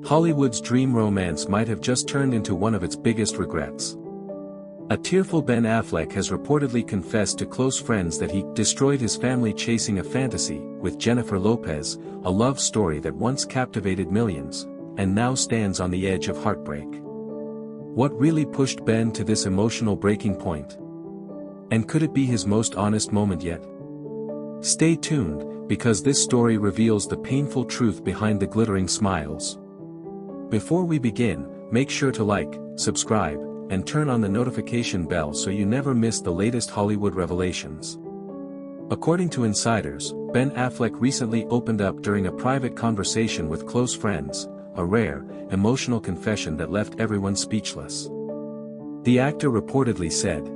Hollywood's dream romance might have just turned into one of its biggest regrets. A tearful Ben Affleck has reportedly confessed to close friends that he destroyed his family chasing a fantasy with Jennifer Lopez, a love story that once captivated millions, and now stands on the edge of heartbreak. What really pushed Ben to this emotional breaking point? And could it be his most honest moment yet? Stay tuned, because this story reveals the painful truth behind the glittering smiles. Before we begin, make sure to like, subscribe, and turn on the notification bell so you never miss the latest Hollywood revelations. According to insiders, Ben Affleck recently opened up during a private conversation with close friends, a rare, emotional confession that left everyone speechless. The actor reportedly said,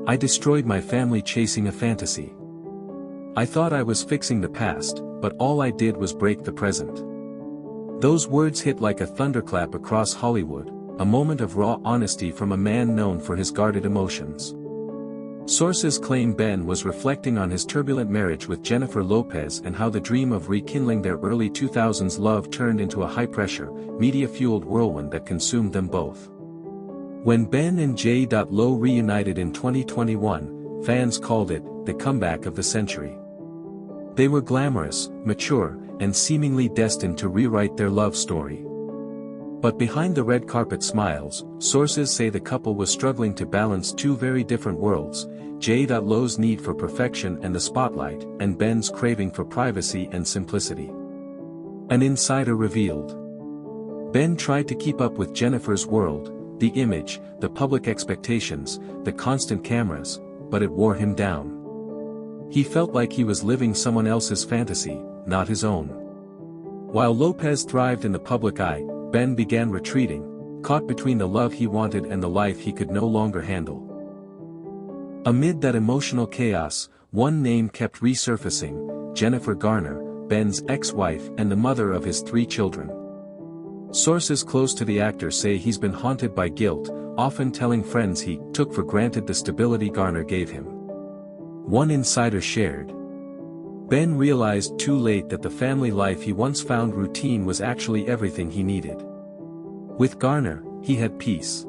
"I destroyed my family chasing a fantasy. I thought I was fixing the past, but all I did was break the present." Those words hit like a thunderclap across Hollywood, a moment of raw honesty from a man known for his guarded emotions. Sources claim Ben was reflecting on his turbulent marriage with Jennifer Lopez and how the dream of rekindling their early 2000s love turned into a high-pressure, media-fueled whirlwind that consumed them both. When Ben and J.Lo reunited in 2021, fans called it the comeback of the century. They were glamorous, mature, and seemingly destined to rewrite their love story. But behind the red carpet smiles, sources say the couple was struggling to balance two very different worlds, J.Lo's need for perfection and the spotlight, and Ben's craving for privacy and simplicity. An insider revealed. Ben tried to keep up with Jennifer's world, the image, the public expectations, the constant cameras, but it wore him down. He felt like he was living someone else's fantasy, not his own. While Lopez thrived in the public eye, Ben began retreating, caught between the love he wanted and the life he could no longer handle. Amid that emotional chaos, one name kept resurfacing: Jennifer Garner, Ben's ex-wife and the mother of his 3 children. Sources close to the actor say he's been haunted by guilt, often telling friends he took for granted the stability Garner gave him. One insider shared, Ben realized too late that the family life he once found routine was actually everything he needed. With Garner, he had peace.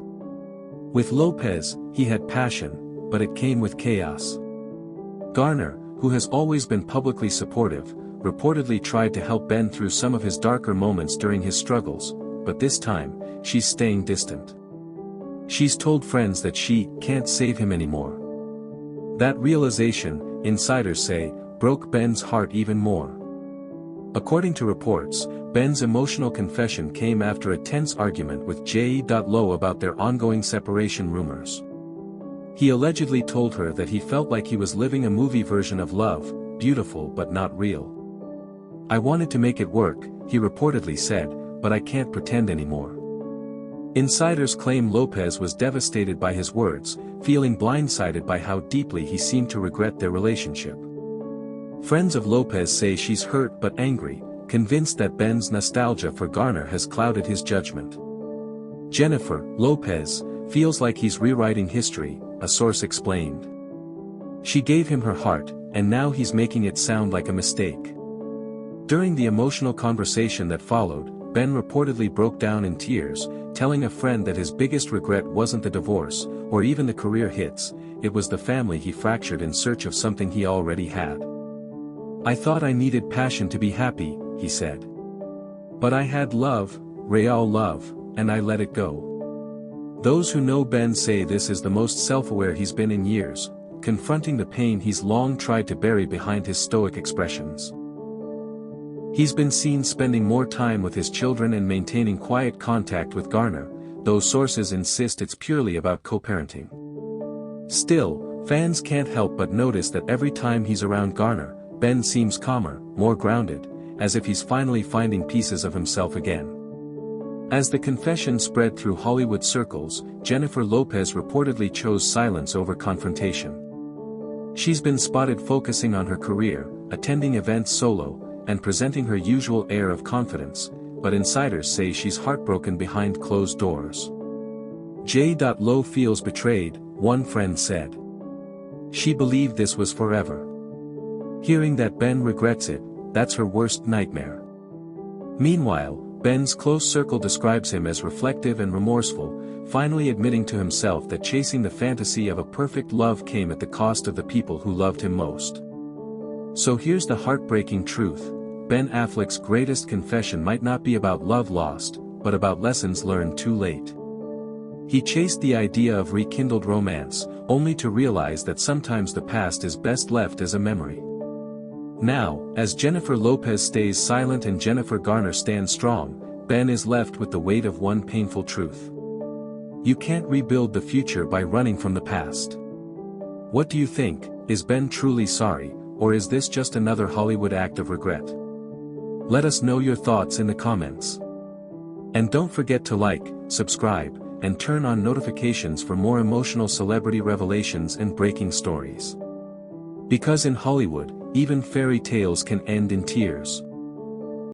With Lopez, he had passion, but it came with chaos. Garner, who has always been publicly supportive, reportedly tried to help Ben through some of his darker moments during his struggles, but this time, she's staying distant. She's told friends that she can't save him anymore. That realization, insiders say, broke Ben's heart even more. According to reports, Ben's emotional confession came after a tense argument with J.Lo about their ongoing separation rumors. He allegedly told her that he felt like he was living a movie version of love, beautiful but not real. "I wanted to make it work," he reportedly said, "but I can't pretend anymore." Insiders claim Lopez was devastated by his words, feeling blindsided by how deeply he seemed to regret their relationship. Friends of Lopez say she's hurt but angry, convinced that Ben's nostalgia for Garner has clouded his judgment. Jennifer Lopez feels like he's rewriting history, a source explained. She gave him her heart, and now he's making it sound like a mistake. During the emotional conversation that followed, Ben reportedly broke down in tears, telling a friend that his biggest regret wasn't the divorce, or even the career hits, it was the family he fractured in search of something he already had. "I thought I needed passion to be happy," he said. "But I had love, real love, and I let it go." Those who know Ben say this is the most self-aware he's been in years, confronting the pain he's long tried to bury behind his stoic expressions. He's been seen spending more time with his children and maintaining quiet contact with Garner, though sources insist it's purely about co-parenting. Still, fans can't help but notice that every time he's around Garner, Ben seems calmer, more grounded, as if he's finally finding pieces of himself again. As the confession spread through Hollywood circles, Jennifer Lopez reportedly chose silence over confrontation. She's been spotted focusing on her career, attending events solo, and presenting her usual air of confidence, but insiders say she's heartbroken behind closed doors. J.Lo feels betrayed, one friend said. She believed this was forever. Hearing that Ben regrets it, that's her worst nightmare. Meanwhile, Ben's close circle describes him as reflective and remorseful, finally admitting to himself that chasing the fantasy of a perfect love came at the cost of the people who loved him most. So here's the heartbreaking truth: Ben Affleck's greatest confession might not be about love lost, but about lessons learned too late. He chased the idea of rekindled romance, only to realize that sometimes the past is best left as a memory. Now, as Jennifer Lopez stays silent and Jennifer Garner stands strong, Ben is left with the weight of one painful truth. You can't rebuild the future by running from the past. What do you think? Is Ben truly sorry, or is this just another Hollywood act of regret? Let us know your thoughts in the comments. And don't forget to like, subscribe, and turn on notifications for more emotional celebrity revelations and breaking stories. Because in Hollywood, even fairy tales can end in tears.